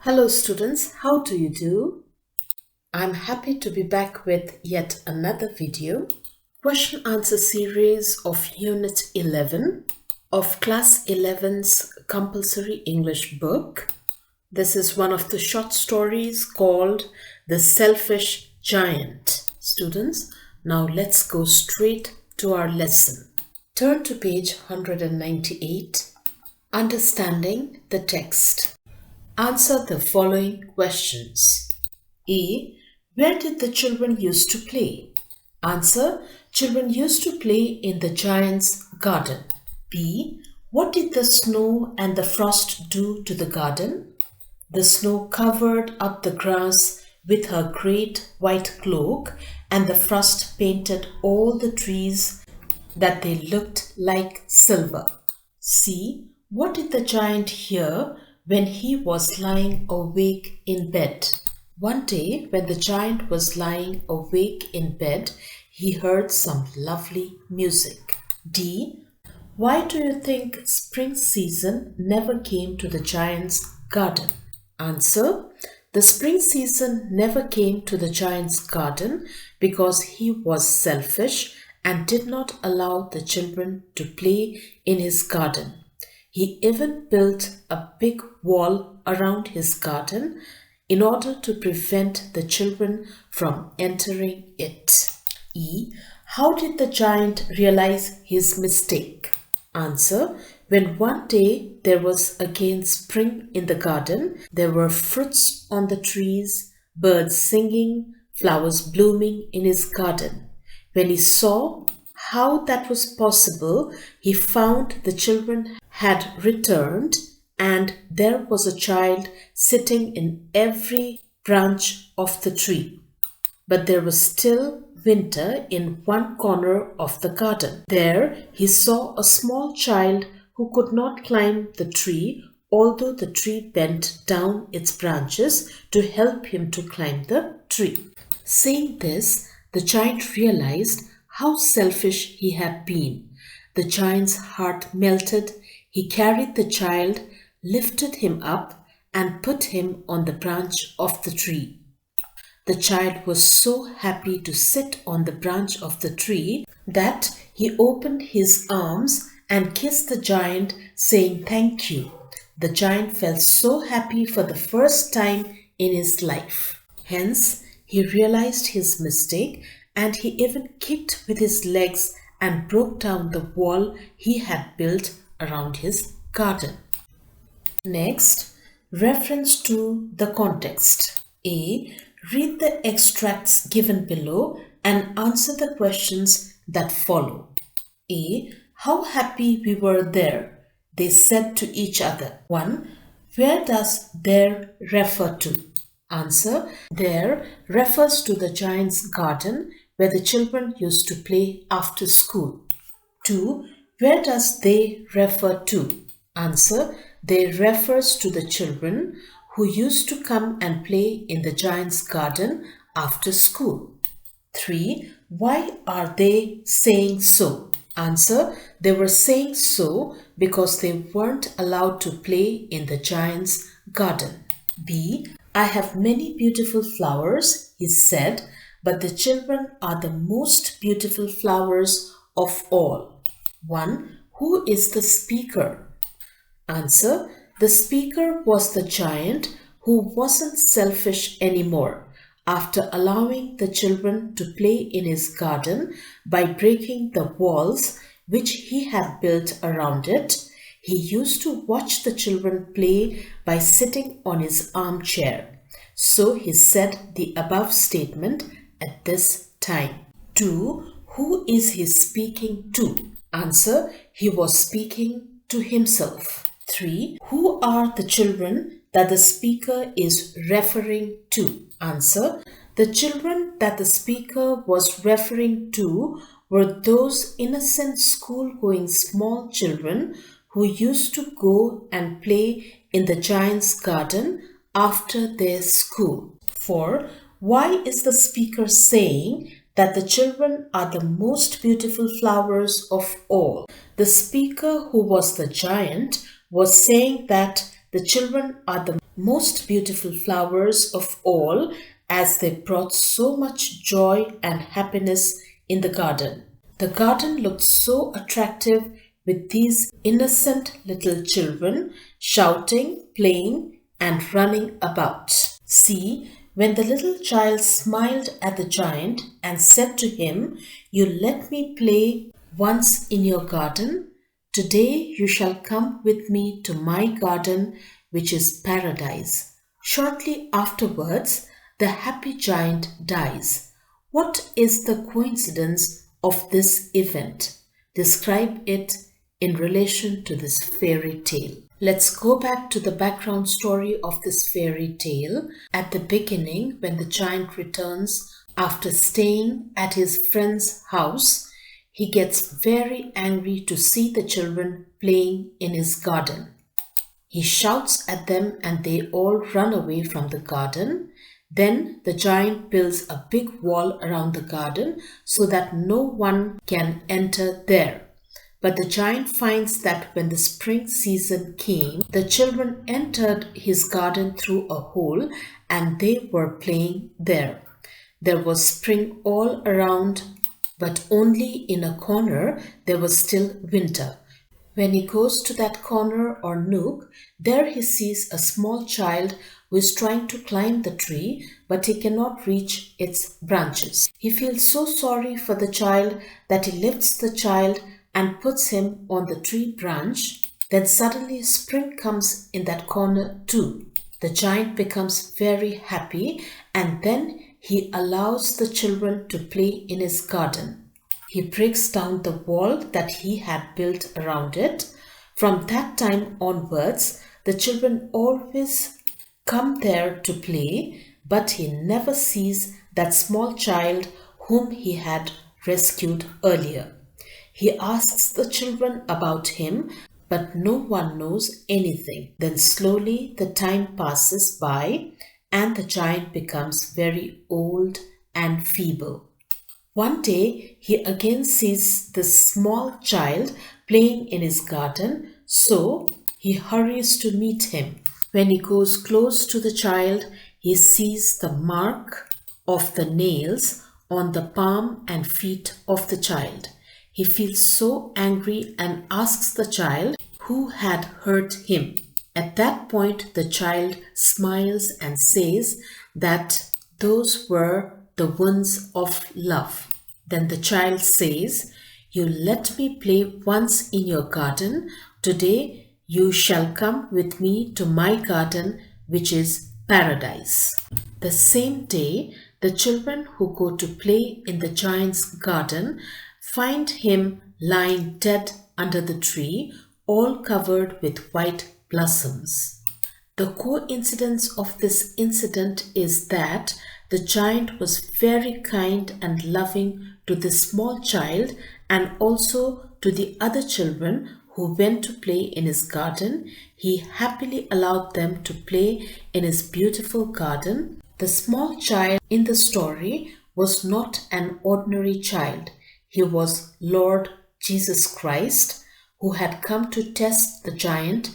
Hello students, how do you do? I'm happy to be back with yet another video. Question answer series of Unit 11 of Class 11's Compulsory English book. This is one of the short stories called The Selfish Giant. Students, now let's go straight to our lesson. Turn to page 198. Understanding the text. Answer the following questions. A. Where did the children used to play? Answer. Children used to play in the giant's garden. B. What did the snow and the frost do to the garden? The snow covered up the grass with her great white cloak, and the frost painted all the trees that they looked like silver. C. What did the giant hear when he was lying awake in bed? One day, when the giant was lying awake in bed, he heard some lovely music. D. Why do you think spring season never came to the giant's garden? Answer. The spring season never came to the giant's garden because he was selfish and did not allow the children to play in his garden. He even built a big wall around his garden in order to prevent the children from entering it. E. How did the giant realize his mistake? Answer. When one day there was again spring in the garden, there were fruits on the trees, birds singing, flowers blooming in his garden. When he saw how that was possible, he found the children had returned and there was a child sitting in every branch of the tree. But there was still winter in one corner of the garden. There he saw a small child who could not climb the tree, although the tree bent down its branches to help him to climb the tree. Seeing this, the giant realized how selfish he had been. The giant's heart melted. He carried the child, lifted him up, and put him on the branch of the tree. The child was so happy to sit on the branch of the tree that he opened his arms and kissed the giant, saying thank you. The giant felt so happy for the first time in his life. Hence, he realized his mistake and he even kicked with his legs and broke down the wall he had built around his garden. Next, reference to the context. A. Read the extracts given below and answer the questions that follow. A. How happy we were there, they said to each other. 1. Where does there refer to? Answer. There refers to the giant's garden where the children used to play after school. 2. Where does they refer to? Answer. They refers to the children who used to come and play in the giant's garden after school. 3. Why are they saying so? Answer. They were saying so because they weren't allowed to play in the giant's garden. B. I have many beautiful flowers, he said, but the children are the most beautiful flowers of all. 1. Who is the speaker? Answer. The speaker was the giant who wasn't selfish anymore. After allowing the children to play in his garden by breaking the walls which he had built around it, he used to watch the children play by sitting on his armchair. So he said the above statement at this time. 2. Who is he speaking to? Answer. He was speaking to himself. 3. Who are the children that the speaker is referring to? Answer. The children that the speaker was referring to were those innocent school-going small children who used to go and play in the giant's garden after their school. 4. Why is the speaker saying that the children are the most beautiful flowers of all? The speaker, who was the giant, was saying that the children are the most beautiful flowers of all, as they brought so much joy and happiness in the garden. The garden looked so attractive with these innocent little children shouting, playing, and running about. See, when the little child smiled at the giant and said to him, "You let me play once in your garden. Today you shall come with me to my garden, which is paradise." Shortly afterwards, the happy giant dies. What is the coincidence of this event? Describe it in relation to this fairy tale. Let's go back to the background story of this fairy tale. At the beginning, when the giant returns after staying at his friend's house, he gets very angry to see the children playing in his garden. He shouts at them and they all run away from the garden. Then the giant builds a big wall around the garden so that no one can enter there. But the giant finds that when the spring season came, the children entered his garden through a hole and they were playing there. There was spring all around, but only in a corner there was still winter. When he goes to that corner or nook, there he sees a small child who is trying to climb the tree, but he cannot reach its branches. He feels so sorry for the child that he lifts the child and puts him on the tree branch. Then suddenly spring comes in that corner too. The giant becomes very happy and then he allows the children to play in his garden. He breaks down the wall that he had built around it. From that time onwards, the children always come there to play, but he never sees that small child whom he had rescued earlier. He asks the children about him, but no one knows anything. Then slowly the time passes by and the giant becomes very old and feeble. One day he again sees this small child playing in his garden, so he hurries to meet him. When he goes close to the child, he sees the mark of the nails on the palm and feet of the child. He feels so angry and asks the child who had hurt him. At that point, the child smiles and says that those were the wounds of love. Then the child says, "You let me play once in your garden. Today you shall come with me to my garden, which is paradise." The same day, the children who go to play in the giant's garden find him lying dead under the tree, all covered with white blossoms. The coincidence of this incident is that the giant was very kind and loving to the small child and also to the other children who went to play in his garden. He happily allowed them to play in his beautiful garden. The small child in the story was not an ordinary child. He was Lord Jesus Christ, who had come to test the giant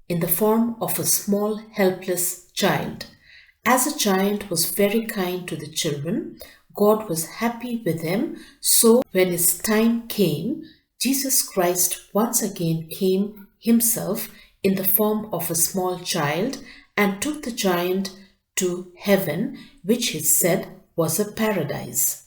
in the form of a small helpless child. As the giant was very kind to the children, God was happy with him. So when his time came, Jesus Christ once again came himself in the form of a small child and took the giant to heaven, which he said was a paradise.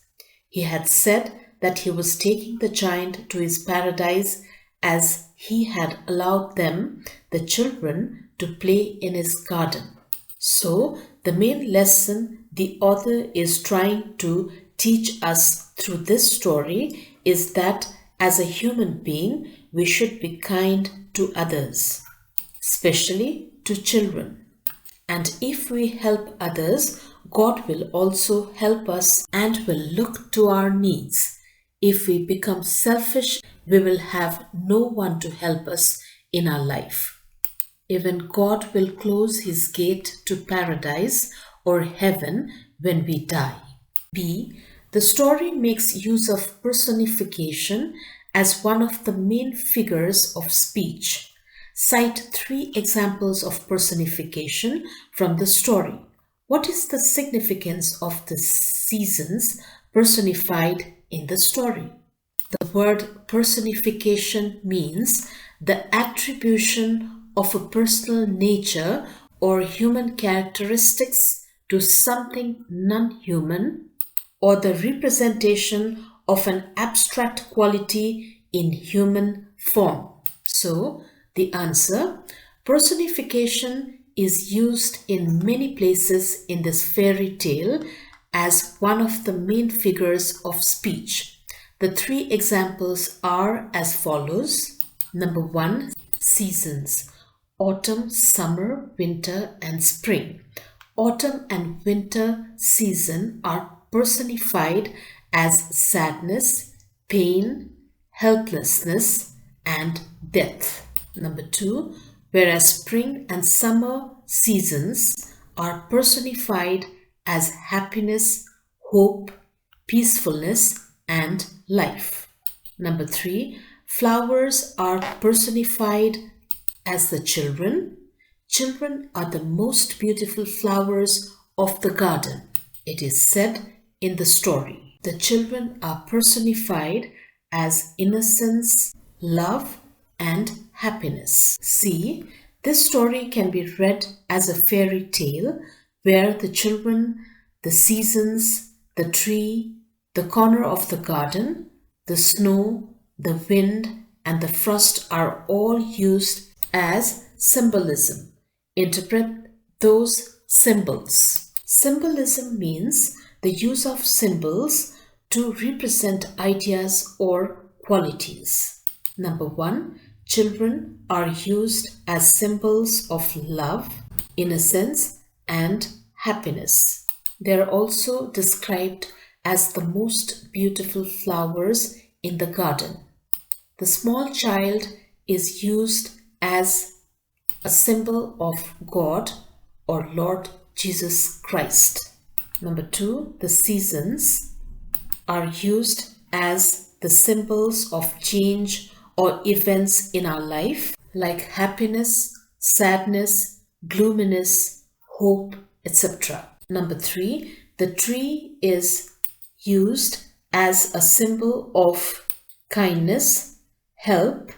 He had said that he was taking the giant to his paradise as he had allowed them, the children, to play in his garden. So, the main lesson the author is trying to teach us through this story is that as a human being, we should be kind to others, especially to children. And if we help others, God will also help us and will look to our needs. If we become selfish, we will have no one to help us in our life. Even God will close his gate to paradise or heaven when we die. B. The story makes use of personification as one of the main figures of speech. Cite 3 examples of personification from the story. What is the significance of the seasons personified in the story? The word personification means the attribution of a personal nature or human characteristics to something non-human, or the representation of an abstract quality in human form. So, the answer, personification is used in many places in this fairy tale as one of the main figures of speech. The 3 examples are as follows. Number 1, seasons: autumn, summer, winter, and spring. Autumn and winter season are personified as sadness, pain, helplessness, and death. Number 2, whereas spring and summer seasons are personified as happiness, hope, peacefulness, and life. Number 3, flowers are personified as the children. Children are the most beautiful flowers of the garden. It is said in the story. The children are personified as innocence, love, and happiness. See, this story can be read as a fairy tale where the children, the seasons, the tree, the corner of the garden, the snow, the wind, and the frost are all used as symbolism. Interpret those symbols. Symbolism means the use of symbols to represent ideas or qualities. Number 1, children are used as symbols of love, innocence, and happiness. They are also described as the most beautiful flowers in the garden. The small child is used as a symbol of God or Lord Jesus Christ. Number 2, the seasons are used as the symbols of change or events in our life, like happiness, sadness, gloominess, hope, etc. Number 3, the tree is used as a symbol of kindness, help,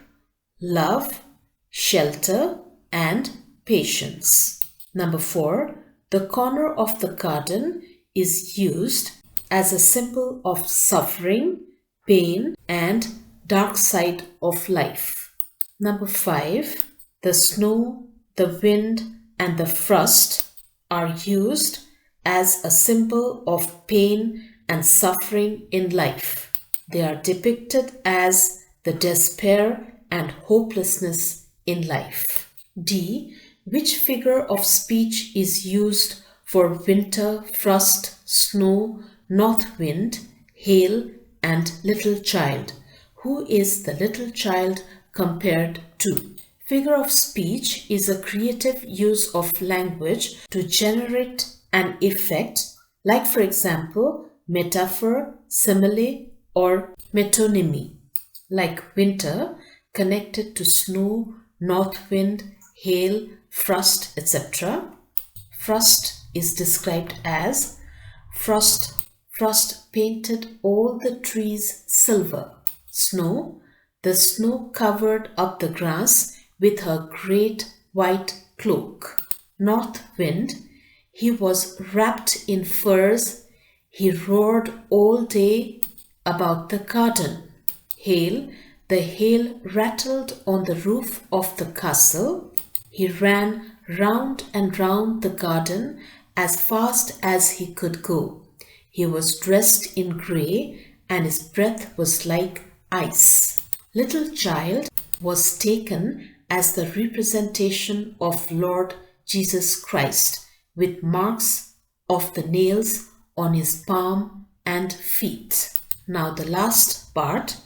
love, shelter, and patience. Number 4, the corner of the garden is used as a symbol of suffering, pain, and dark side of life. Number 5, the snow, the wind, and the frost are used as a symbol of pain and suffering in life. They are depicted as the despair and hopelessness in life. D. Which figure of speech is used for winter, frost, snow, north wind, hail, and little child? Who is the little child compared to? Figure of speech is a creative use of language to generate an effect, like for example, metaphor, simile, or metonymy, like winter connected to snow, north wind, hail, frost, etc. Frost is described as frost painted all the trees silver. Snow, the snow covered up the grass with her great white cloak. North wind, he was wrapped in furs, he roared all day about the garden. Hail, the hail rattled on the roof of the castle. He ran round and round the garden as fast as he could go. He was dressed in grey and his breath was like ice. Little child was taken as the representation of Lord Jesus Christ, with marks of the nails on his palm and feet. Now the last part,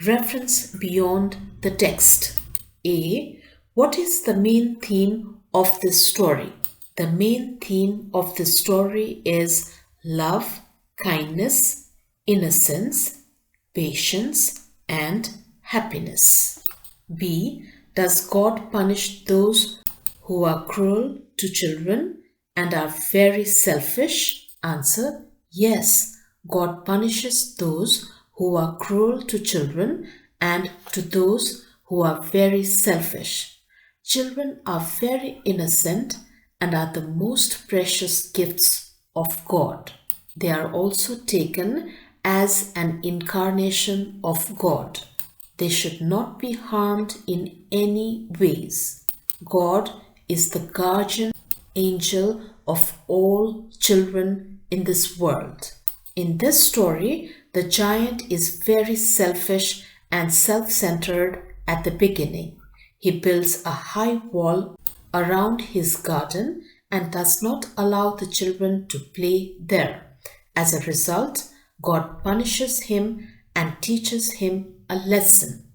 reference beyond the text. A. What is the main theme of this story? The main theme of this story is love, kindness, innocence, patience, and happiness. B. Does God punish those who are cruel to children and are very selfish? Answer: yes, God punishes those who are cruel to children and to those who are very selfish. Children are very innocent and are the most precious gifts of God. They are also taken as an incarnation of God. They should not be harmed in any ways. God is the guardian angel of all children in this world. In this story, the giant is very selfish and self-centered at the beginning. He builds a high wall around his garden and does not allow the children to play there. As a result, God punishes him and teaches him a lesson.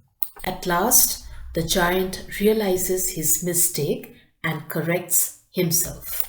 At last, the giant realizes his mistake and corrects himself.